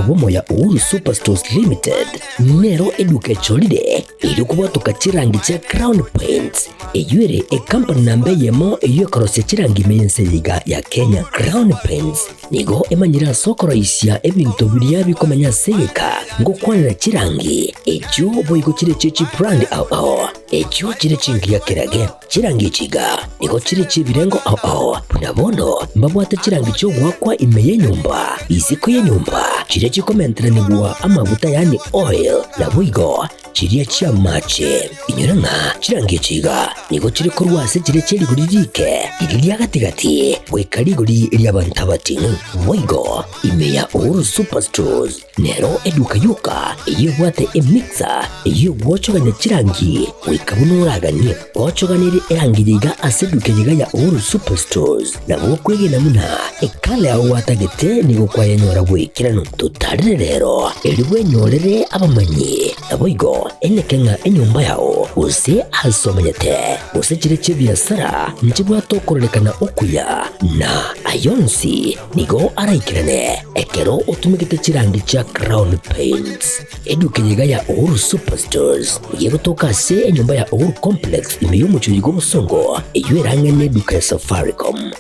mabomo ya Uhuru Superstores Limited nero eduke cholide ilikuwa tukachirangi cha Crown Paints eyuere company nambe yemo iyo korose chirangi meyense yiga ya Kenya. Crown Paints nigo emanyira soko raisia ebintu biria bikomanya seka ngo kwanira chirangi echo boyiko chire chichi brand ao echo chire chingi ya kirage chirangi chiga nigo chire chibirengo ao punabono mbabwate chirangi cyo gwakwa imeye nyumba iziko ye nyumba chire chikomentera nigwa amavuta yani oil na wigo chiria chia mache inyuranga chirangi chiga nigo chire korwase chire chiri guririke iriria gatigati gwekariguri ria bantabatinu wigo imeya Uhuru Superstores nero eduka yuka iyo bwate emixer iyo gwochoganya chirangi wikabunuraganye gwochoganire erangiriga aseduke yiga ya Uhuru Superstores na bokwege namuna ekale aho watagete nigo kwayanyora gwikirano tutarire rero eriwe nyorere abamanyi naboigo enekenga enyumba yao use asomanyete use chire chibiasara nchibwa tokorolekana okuya na ayonsi nigo araikirane ekero utumikite chirangi cha Crown Paints eduke yiga ya Uhuru Superstores yego tokase enyumba ya Uhuru Complex imeyumucho yigo busongo eyuerangene duka ya Safaricom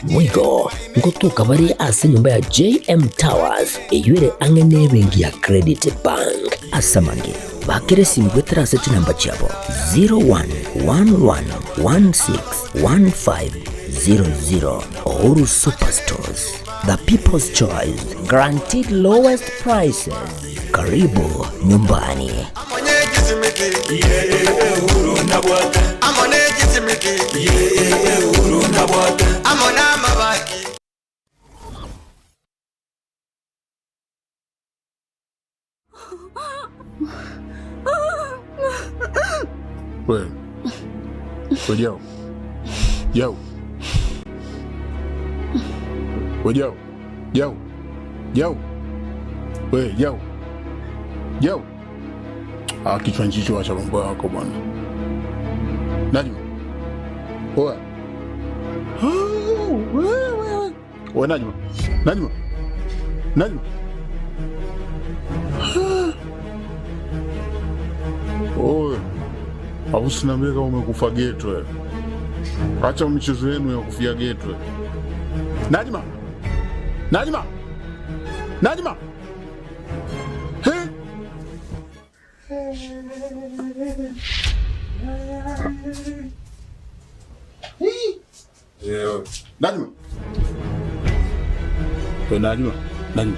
mwigo ngotuka bari ase nyumba ya JM Towers eyuere angene bengi ya Credit Bank asamange bakere simgwe traseti namba chabo 0111161500. Uhuru Superstores, the people's choice, guaranteed lowest prices. Karibu nyumbani. Wait. Well, yo. Yo. Well, yo. Yo. Yo. Wait, yo. Yo. Kichwa nchicho acha mambo yako bwana. Najma. Oa. Oa Najma. Najma. Najma. Oa. Usiniambie kama umekufa geto. Acha michezo yenu ya kufia geto. Najma. Najma. Najma. Najma. Najma. Najma.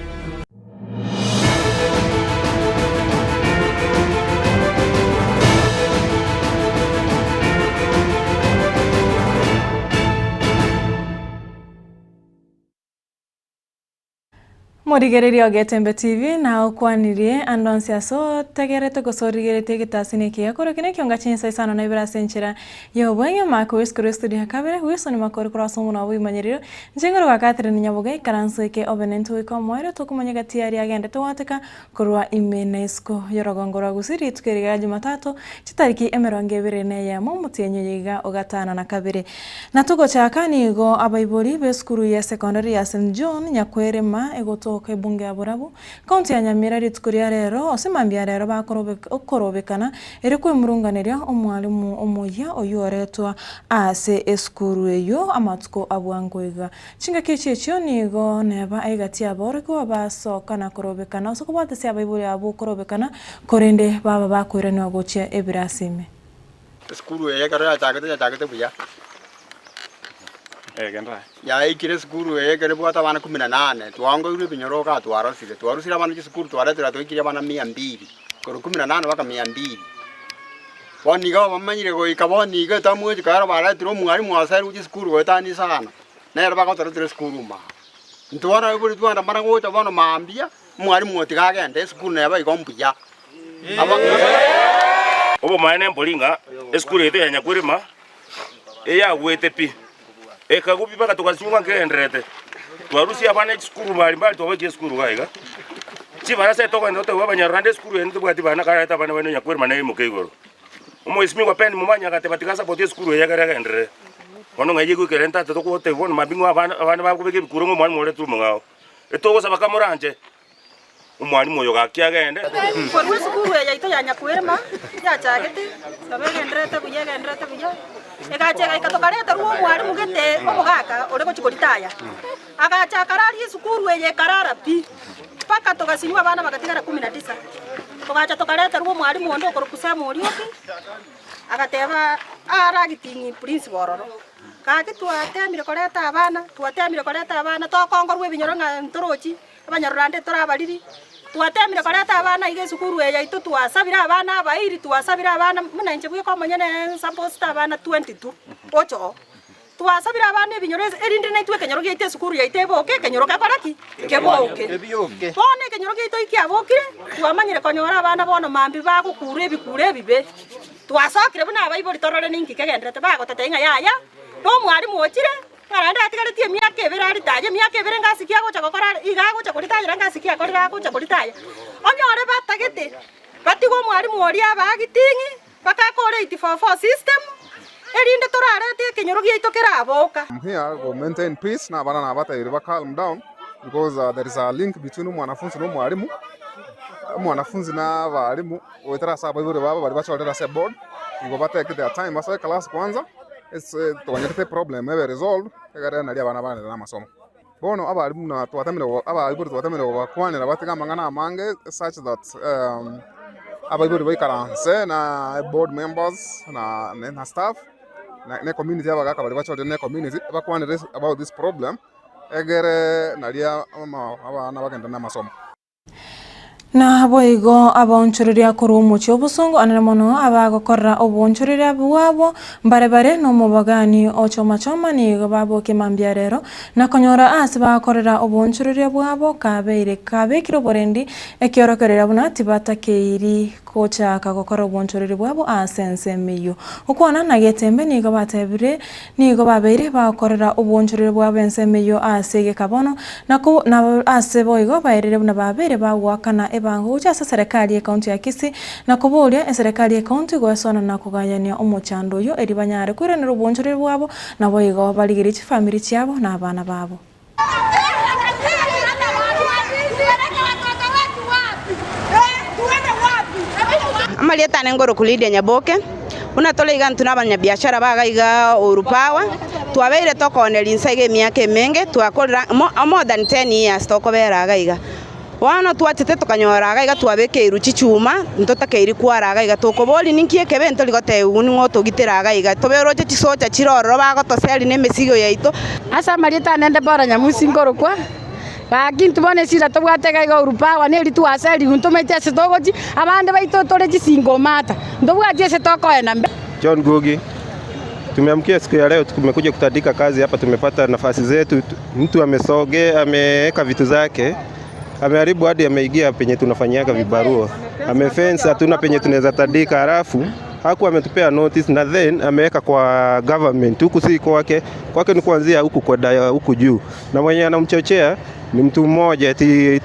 Morigereria Ogetembe TV na okwanirie andonsia so tegerete gusorigerete gitasini kia korokine kionga chinsa isano na ibra senchira yo bwenye mako wiskuru studio kabere wiso ni makori krosomo na wimanyiriro njengero wakatire ni nyaboge karanso ke obenento iko moire tokumanya gatiari agende twateka korwa imenesco yorogongora gusiri tukeriga Jumatatu chitariki emeronge birene ya momutenyo yiga ogatana na kabere na tugo chakani go abaibori beskuru ya secondary ya St John nyakwerema egoto bunge aburabu kaunti ya Nyamira ritukuria rero osemambia rero bakorobekana eriko imurunganiria omwalimu omuya oyoretwa ase eskuru eyo amatuko abwangoiga chinga kichechyo nigo neba aigati aboriko abasoka na korobekana osoko batese abaibuli abo korobekana korende baba bakwirana ogoche ebirasime eskuru eyo karo ya buya ya ikire skuru kare bwata bana 18 twango uri binyoroka twarosire bana skuru twaretera twikire bana 200 koro 18 baka 200 waniga bamanyire go ikaboniga tamwe kara baretero mwari mwasari uji skuru wetani sana nera baka twaretera skuru ma ntwara buri twanda mara go tabana mambia mwari mwotiga gende skuru neba ikombuya obo maene mbolinga skuru ete ya Nyakwirima eya gwete pi ekagupi baka tukasunga ngendrete twarusi abana skuru bali twaje skuru gaiga chibara se toka ndoto wabanyarande skuru ende bwati bana karata bana bano Nyakwirima na imo keigoro umo isimi kwa pen mumanya kate batikasa bote skuru ya gara gendre ono ngaye ku kerenta to ko te won mabingo abana bakubeke kurongo mwana mole tu mngao etoko sabaka moranje umwalimu oyo gakiagende Kwa sukuru ya ito ya Nyakwirima ya chagete sabegenderete buya egachega ikatokareta ruo mwalimu gete omugaka ore gochikoritaya agacha karari sukuru ye karara pi paka togasinywa bana bagatigara 19 togacha tokareta ruo mwalimu ondo korokusema orioki agateba aragitingi principal roro kaki twatemire koreta abana tokongorwe ebinyoro nga ntorochi abanyarwanda torabariri twatemire koreta abana ige sukuru ya ito twasabira abana abairi twasabira abana munanje bwe komanyene samposta abana 22 ocho twasabira abana ebinyoro erinde naitwe kenyoro gite sukuru ya ite boke kenyoro kakoraki keboke bone kenyoro gite ikiabokire twamanyire konyora abana bono mambi bagukure ebibe twasakire buna abaibori torore ninki kegenderete bagotetenga yaya no mwalimu ochire aranda atigaretie miaka ebere aritaje miaka ebere ngasikia gocha gokora igagocha kuritaje ngasikia korira gocha kuritaje onyore batagete batigo mwalimu oria abagitingi bakakore 844 system erinde torarete kenyoro giito keraboka. I'm here to maintain peace na bana na bata iriba calm down because there is a link between mwanafunzi no mwalimu. Mwanafunzi na walimu wetara saba bure baba bali bacha wetara board ngo batake their time basa class kwanza is tonyete problem ebe resolved egara na bana bana na masomo bono abalimu na twatamire bakwanira batiga mangana mange such that abalimu baikaranse na board members na staff na community abagaka bali bacha ne community bakwanira about this problem egere na abana bagenda na masomo na boigo abonchuriria kuri umuchi obusungu anene mono abagokorra obonchuriria bwabo bare no mubagani ochoma ni babo kimambia rero na konyora ase bakorera obonchuriria bwabo kabekiro borendi ekiorokerera buna tibatakeiri kocha kagokora obonchuriria bwabo asense miyo ukwana nagetembe nigo batebire nigo babeire bakorera obonchuriria bwabo ensemeyo asege kabono nako na ase boigo bairire buna babere bagwakana ebango cha serikali ya kaunti ya Kisii na kuburia serikali ya kaunti gwasona na kugayania omochando yo eribanyare kwiranira obonchorere bwabo na boigo baligiri family cyabo na abana babo. Amalieta nengoro kulidia Nyaboke unatoleiga ntunabanya biashara bagaiga Urupawa twabeire tokonera insege miaka menge twakorera more than 10 years tokobera gaiga wano twatete tukanyora gaiga twabeke iruchi chuma ntotakeiri kwara gaiga tokoboli ninkie kebento ligote uni ngoto gitera gaiga toberoje chisocha chiroro bagotoseri nemesigo yaito asa Marieta nende bora nyamusi ngoro kwa bakintu bone sira tobwate gaiga Urupawa neri twaseri ntomete se togoji abande baito toreji singo mata ndobwate se tokoena John Gugi. Tumeamkia siku ya leo tumekuja kutandika kazi hapa, tumepata nafasi zetu. Mtu ameweka vitu zake, ameharibu hadi ameingia penye tunafanyiaga vibarua. Amefence hatuna penye tunaweza tandika, halafu hakuwa ametupea notice na then ameweka kwa government huku si kwake ni kuanzia huku kwa huku juu. Na mwenye anamchochea ni mtu mmoja eti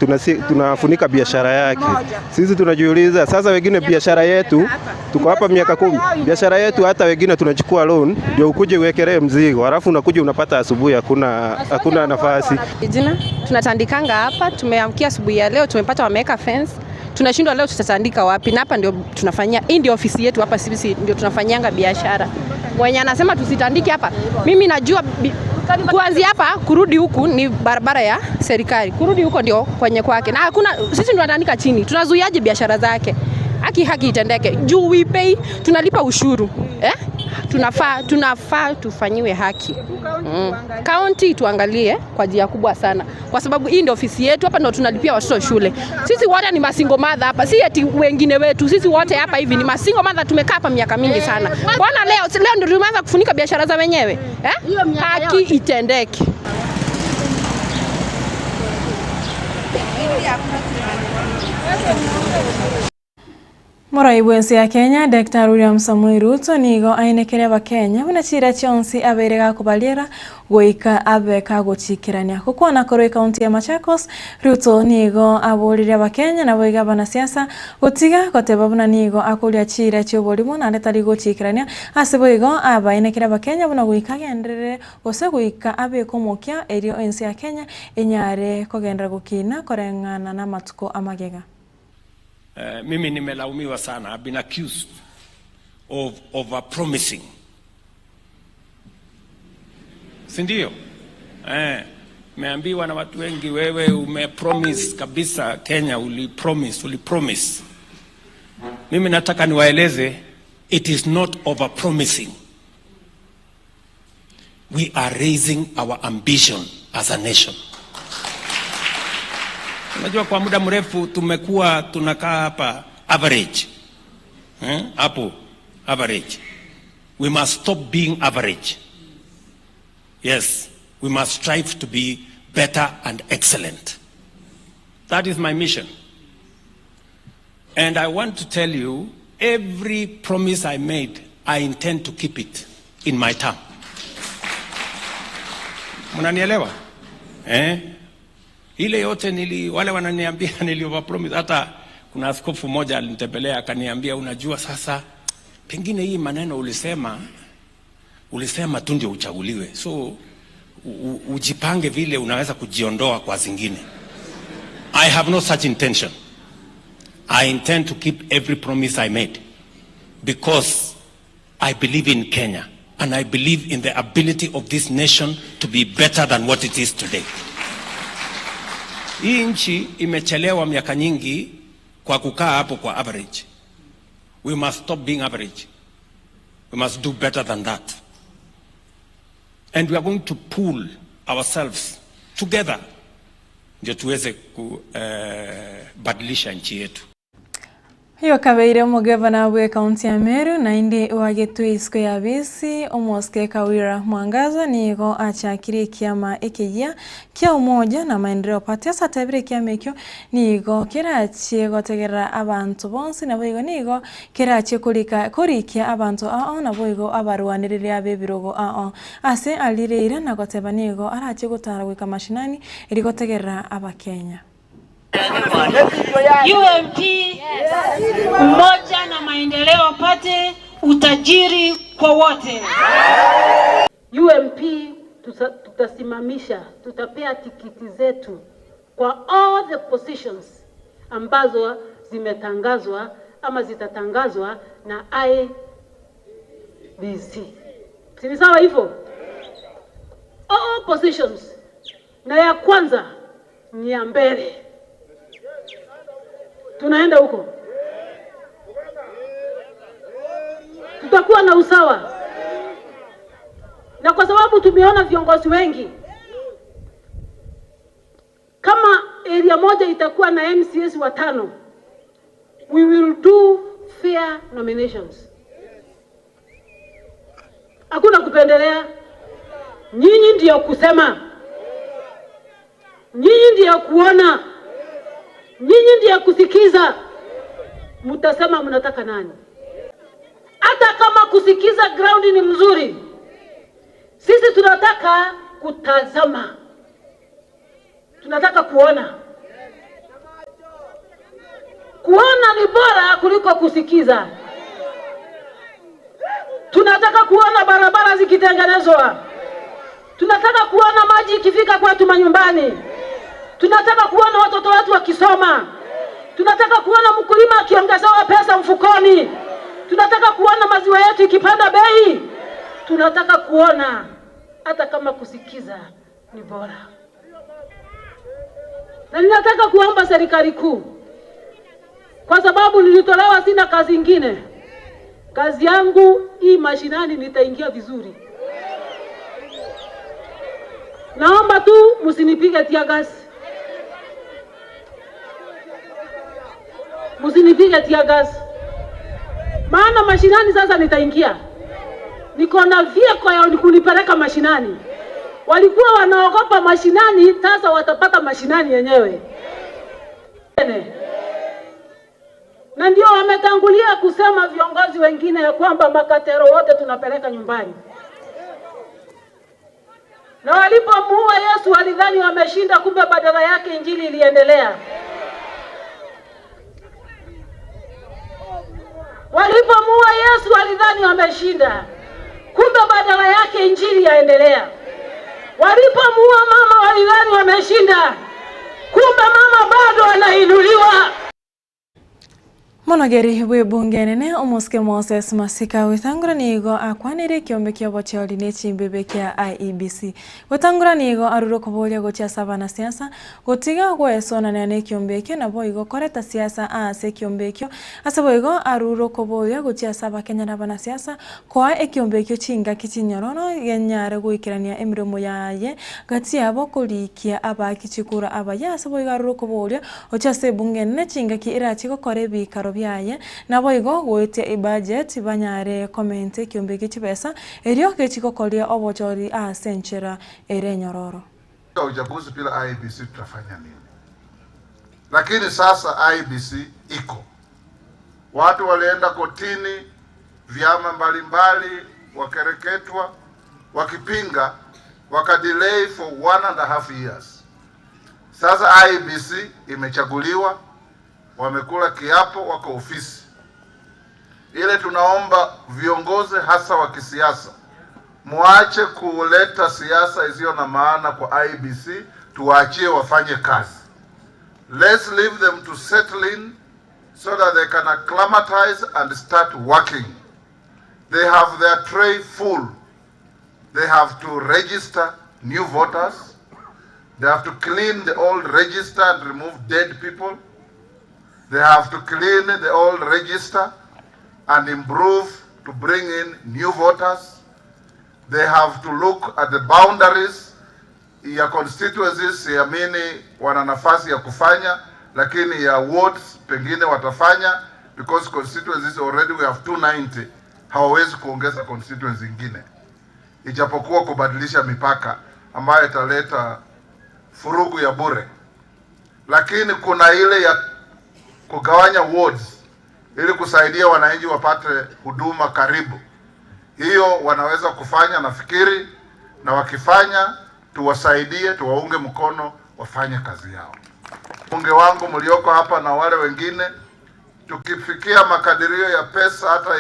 tunafunika biashara yake. Sisi tunajiuliza sasa, wengine biashara yetu tuko hapa miaka 10. Biashara yetu hata wengine tunachukua loan ndio ukuje uwekelee mzigo. Halafu unakuja unapata asubuhi hakuna nafasi. Jina tunatandikanga hapa, tumeamkia asubuhi ya leo tumepata wameweka fence. Tunashindwa leo tutatandika wapi? Na hapa ndio tunafanyia, hii ndio ofisi yetu hapa CBC ndio tunafanyanga biashara. Mwenye anasema tusitandike hapa, mimi najua kuanzia hapa kurudi huku ni barabara ya serikali. Kurudi huko ndio kwenye kwake. Na hakuna, sisi tunatandika chini. Tunazuiaje biashara zake? Haki itendeke. Juu we pay, tunalipa ushuru. Tunafaa tufanyiwe haki. County tuangalie kwa njia kubwa sana. Kwa sababu hii ndio ofisi yetu, hapa ndio tunalipia watoto shule. Sisi wote ni masingo mother hapa. Si eti wengine wetu. Sisi wote hapa hivi ni masingo mother, tumekaa hapa miaka mingi sana. Bwana leo ndio tumeanza kufunika biashara za wenyewe. Haki itendeke. Mũraibu wensi ya Kenya Dr. William Samoei Ruto nigo ainekere Bakenya buna chira chionsi abere gakubaliera goika abeka guchikirania gukwana kuri kaunti ya Machakos. Ruto nigo aburire Bakenya na boiga bana siasa gutiga goteba buna nigo akulia chira chobolimu na letari guchikirania ase boigo abainekere Bakenya buna goika genderere gose goika abekomokia erio ensi ya Kenya enyare kogendera gukina korengana na matuko amagega. Mimi nimelaumiwa sana. I've been accused of over-promising. Sindio? Meambiwa na watu wengi, wewe umepromise kabisa Kenya, ulipromise. Mimi nataka niwaeleze, it is not over-promising. We are raising our ambition as a nation. Unajua kwa muda mrefu tumekuwa tunakaa hapa average. Hapo average. We must stop being average. Yes, we must strive to be better and excellent. That is my mission. And I want to tell you, every promise I made, I intend to keep it in my term. Mnanielewa? Ile yote wale wananiambia overpromise. Hata kuna askofu mmoja alinitembelea akaniambia, unajua sasa pengine hii maneno ulisema tu ndio uchaguliwe, so ujipange vile unaweza kujiondoa kwa zingine. I have no such intention. I intend to keep every promise I made because I believe in Kenya and I believe in the ability of this nation to be better than what it is today. Hii nchi imechelewa miaka nyingi kwa kukaa hapo kwa average. We must stop being average. We must do better than that. And we are going to pull ourselves together ndio tuweze kubadilisha nchi yetu. Hiyo kabeire mugavana wa kaunti ya Meru na indi wagetwe isko ya bisi omoske Kawira Mwangaza nigo achakiri kiama ekeya kia umoja na maendeleo party asatabire kiama ekyo nigo kirachi gotegera abantu bonsi na boigo nigo kirachi kurikia abantu na boigo abarwanirire abebirogo ase alireira na goteba nigo arachi gutara gwika mashinani iri gotegera abakenya. UMP umoja na maendeleo pate utajiri kwa wote. UMP tutasimamisha, tutapea tikiti zetu kwa all the positions ambazo zimetangazwa ama zitatangazwa na IBC. Si sawa hivyo? All positions. Na ya kwanza ni ya mbele. Tunaenda huko. Tutakuwa na usawa. Na kwa sababu tumeona viongozi wengi, kama area moja itakuwa na MCS watano, we will do fair nominations. Hakuna kupendelea. Nyinyi ndio kusema. Nyinyi ndio kuona. Nyinyi ndio kusikiza. Mtasema mnataka nani. Hata kama kusikiza ground ni mzuri, sisi tunataka kutazama. Tunataka kuona. Kuona ni bora kuliko kusikiza. Tunataka kuona barabara zikitengenezwa. Tunataka kuona maji ikifika kwetu manyumbani. Tunataka kuona watoto wetu wakisoma. Tunataka kuona mkulima akiongezewa pesa mfukoni. Tunataka kuona maziwa yetu ikipanda bei. Tunataka kuona, hata kama kusikiza ni bora. Na ninataka kuomba serikali kuu, kwa sababu nilitolewa sina kazi nyingine. Kazi yangu hii mashinani nitaingia vizuri. Naomba tu msinipige tia gas. Msinipige tia gas. Maana mashinani sasa nitaingia. Niko na vehicle ya kunipeleka mashinani. Walikuwa wanaogopa mashinani, sasa watapata mashinani yenyewe. Na ndio wametangulia kusema viongozi wengine ya kwamba makatero wote tunapeleka nyumbani. Na walipomuua Yesu walidhani wameshinda, kumbe badala yake injili iliendelea. Walipomuua Yesu walidhani wameshinda, kumbe badala yake injili yaendelea. Walipomuua mama walidhani wameshinda, kumbe mama bado anainuliwa. Monogeri bwe bunge nene omuske Moses Masika wetangura nigo akwanire kiombe kya bocholi ne chimbebe kya IEBC wetangura nigo aruro kobolya gocha sabana siasa gotiga gwesona ne kiombe kyo nabo igo koreta siasa ase kiombe kyo asabo igo aruro kobolya gocha saba Kenya nabana siasa kwa ekiombe kyo chinga kichinyorono yenyare goikirania emirimo yaye gati abo kolikia abakichikura abaya asabo igo aruro kobolya gocha se bunge nene chinga ki irachi gokore bikaro byaye nabo igo goite budget banyare comment kiombe kichibesa erio kichikokolia obochori asenchera ere nyororo. Uchaguzi bila IEBC tutafanya nini? Lakini sasa IEBC iko. Watu walienda kotini, vyama mbalimbali wakereketwa wakipinga, wakadelay for 1.5 years. Sasa IEBC imechaguliwa, wamekula kiapo, wako ofisi. Ile tunaomba viongozi hasa wa kisiasa muache kuleta siasa isiyo na maana kwa IEBC, tuwaachie wafanye kazi. Let's leave them to settle in so that they can acclimatize and start working. They have their tray full. They have to register new voters. They have to clean the old register and remove dead people. They have to clean the old register and improve to bring in new voters. They have to look at the boundaries ya constituencies. Siamini wana nafasi ya kufanya, lakini ya wards pengine watafanya, because constituencies already we have 290. Hawawezi kuongeza constituency nyingine, ijapokuwa kubadilisha mipaka ambayo italeta furugu ya bure. Lakini kuna ile ya kugawanya wards ili kusaidia wananchi wapate huduma karibu. Hiyo wanaweza kufanya, nafikiri, na wakifanya tuwasaidie, tuwaunge mkono wafanye kazi yao. Bunge wangu mlioko hapa na wale wengine, tukifikia makadirio ya pesa hata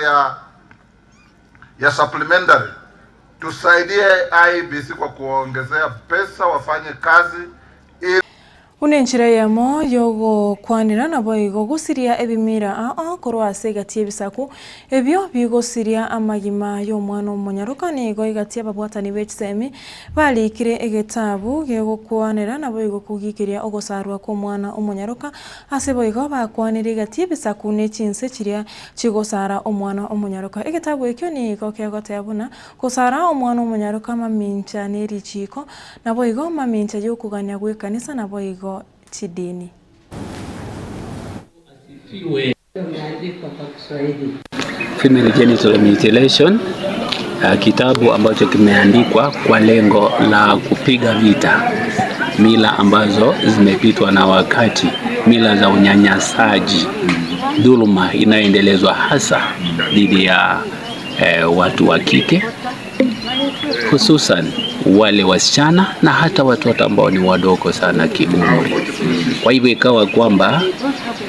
ya supplementary, tusaidie IEBC kwa kuongezea pesa wafanye kazi. Unenchira yamo yogo kwanira nabo igo gusiria ebimira korwa ase gati ebisaku ebyo bigosiria amagima y'omwana omunyaruka nigo igati ababwatani b'ekisemi balikire egetabu gego kwanira nabo igo kugikiria ogosarwa kw'omwana omunyaruka ase bo igo bakwanira igati ebisaku n'echinse kiria kigosara omwana omunyaruka. Egetabu ekyo nigo kegotabuna gosara omwana omunyaruka mamincha n'erichiko nabo igo mamincha y'okugania gw'ekanisa nabo igo chidini. Female Genital Mutilation, kitabu ambacho kimeandikwa kwa lengo la kupiga vita mila ambazo zimepitwa na wakati, mila za unyanyasaji, dhuluma inayoendelezwa hasa dhidi ya watu wa kike, hususan wale wasichana na hata watoto ambao ni wadogo sana kiumri. Kwa hivyo ikawa kwamba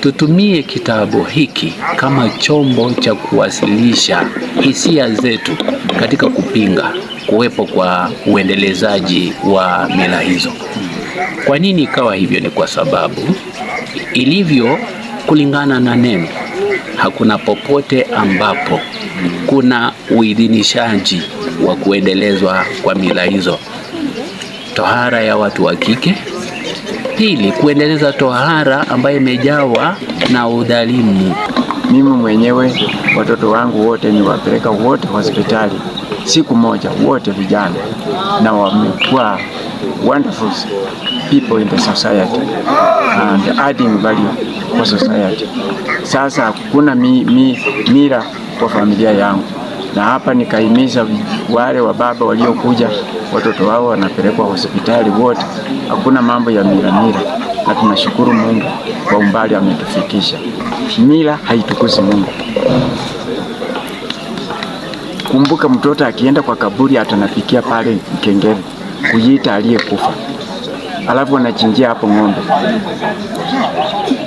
tutumie kitabu hiki kama chombo cha kuwasilisha hisia zetu katika kupinga kuwepo kwa uendelezaji wa mila hizo. Kwa nini ikawa hivyo? Ni kwa sababu ilivyo kulingana na neno, hakuna popote ambapo kuna uidhinishaji wa kuendelezwa kwa mila hizo. Tohara ya watu wa kike, pili kuendeleza tohara ambayo imejawa na udhalimu. Mimi mwenyewe watoto wangu wote niwapeleka wote hospitali siku moja, wote vijana, na wamekuwa wonderful people in the society and adding value for society. Sasa kuna mila kwa familia yangu, na hapa nikahimiza wale wa baba waliokuja watoto wao wanapelekwa hospitali wote. Hakuna mambo ya mila, na tunashukuru Mungu kwa umbali ametufikisha. mila haitukuzi Mungu. Kumbuka mtoto akienda kwa kaburi atanapikia pale kengele kujiita aliyekufa, alafu anachinjia hapo ng'ombe.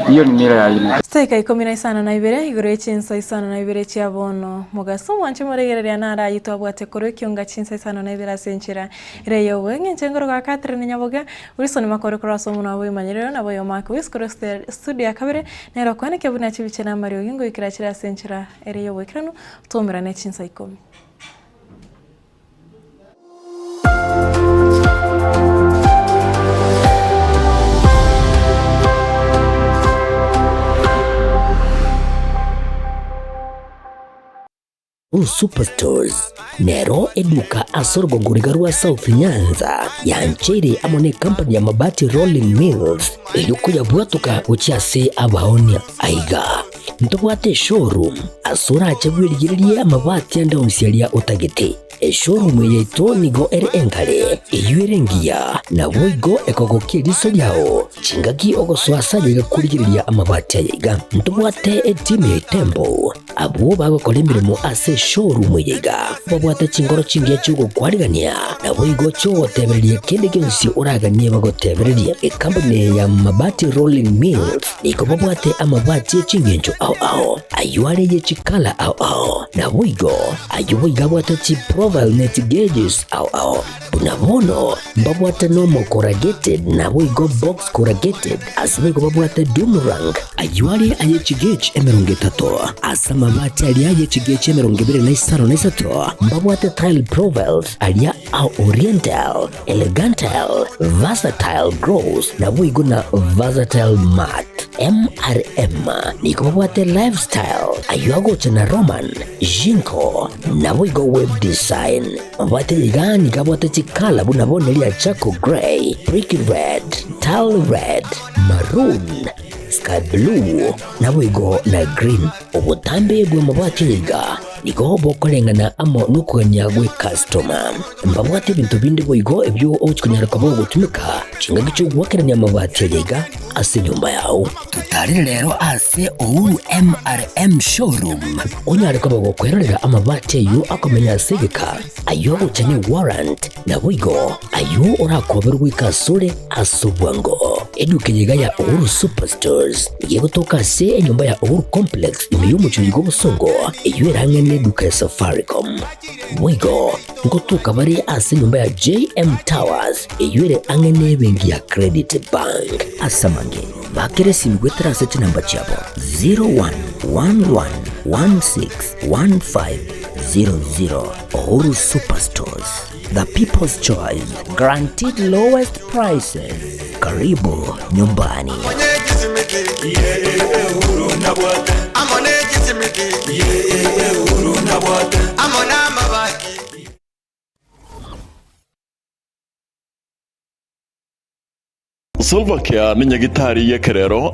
Hiyo ni mila ya aina. Staika 12 iguru y'echinsa 52 chia bono mugaso mwanche muregereria nara yitwa bwate kuru kyonga chinsa 52 asenchera ire yowe nchengoro ga Catherine Nyaboga ulisoni makoro kroso muno abo imanyerero nabo yo mako wiskoro studio ya kabere nero kwane kebuna chibiche na Mario Gingo ikirachira asenchera ire yowe kranu tomera ne chinsa 10. Superstores nero eduka asorgo ngurigarua South Nyanza yanchere amone company ya mabati Rolling Mills eyuko yabwatuka uchiase abaonia aiga ntobwate showroom asura achagwirigirie amabati anda unsialia utagete showroom yeto nigo ere engale eyuerengia na boigo ekogokia riso lyao chingagi ogoswasa ligakurigiria amabati aiga ntobwate team Tembo abo bagokora imirimo ase showroom yiga babwata chingoro chingiye cyugo kwarigania na boigo cyo tebererie kende gensi uraganie bagotebererie company ya mabati Rolling Mills iko babwate amabati chingenjo ao ayuare ye chikala ao na boigo ayuiga bwata chi profile net gauges ao unabono babwata normal corrugated na boigo box corrugated asibego babwata Dumarang ayuare aye chigage emeronge tato asama mabati alia yechigeche 25 mbabwate tile profiles alia au oriental elegantal versatile gross na boigo na versatile mat MRM niko babwate lifestyle ayuago chana Roman Jinko na boigo web design mbabwate ligani kabwate chikala bunabone lia Chaco Gray, Brick Red, Tile Red, Maroon, Sky Blue na boigo na green obutambe bwa mabati yiga niko bokolengana amo nukonyagwe customer mbabwate bintu bindi boigo ebyo ochikunyaraka bo gutumika chinga gicho gwakeranya mabati yiga ase nyumba yao tutari rero ase Uhuru MRM showroom onyareka bo kwerera amabati yu akomenya segeka ayo guchanye warrant na boigo ayo orakoberwa ikasure asubwango eduke yiga ya Uhuru Superstores igiye gutoka se nyumba ya Uhuru Complex imiyumu cyugo busongo iyo erangene neduka ya Safaricom boigo ngotuka bari ase nyumba ya JM Towers iyo ere angene bengi ya Credit Bank asamange bakere simgwetera se namba chabo 0111161500 Uhuru Superstores, the people's choice, guaranteed lowest prices. Karibu nyumbani. Silvercare ni nyagitari yekerero